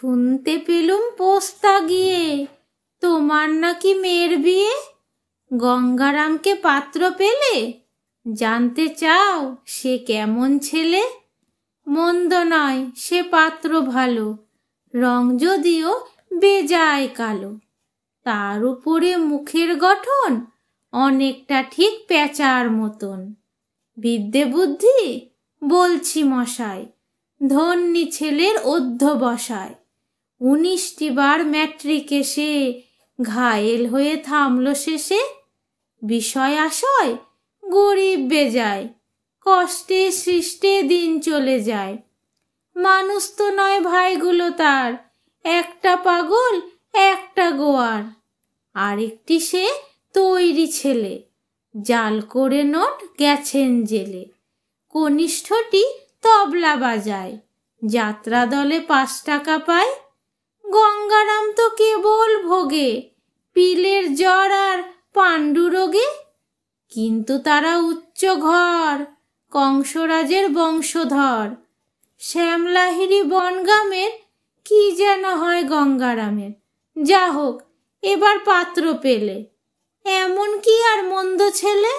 শুনতে পেলুম পোস্তা গিয়ে তোমার নাকি মেয়ের বিয়ে। গঙ্গারামকে পাত্র পেলে? জানতে চাও সে কেমন ছেলে? মন্দ নয় সে পাত্র ভালো, রং যদিও বেজায় কালো। তার উপরে মুখের গঠন অনেকটা ঠিক পেঁচার মতন। বিদ্যে বুদ্ধি বলছি মশাই, ধন্যী ছেলের অধ্যবসায়। 19টি বার ম্যাট্রিকে সে ঘায়েল হয়ে থামল শেষে। বিষয় আশয় গরিব বেজায়, কষ্টে সৃষ্টে দিন চলে যায়। মানুষ তো নয় ভাইগুলো তার, একটা পাগল একটা গোয়ার। আরেকটি সে তৈরি ছেলে, জাল করে নোট গেছেন জেলে। কনিষ্ঠটি তবলা বাজায়, যাত্রা দলে 5 টাকা পায়। গঙ্গারাম তো কেবল ভোগে পিলের জ্বর আর পাণ্ডু রোগে। কিন্তু তারা উচ্চ ঘর, কংসরাজের বংশধর। শ্যামলাহিরি বনগামের কি যেন হয় গঙ্গারামের। যা হোক এবার পাত্র পেলে, এমন কি আর মন্দ ছেলে।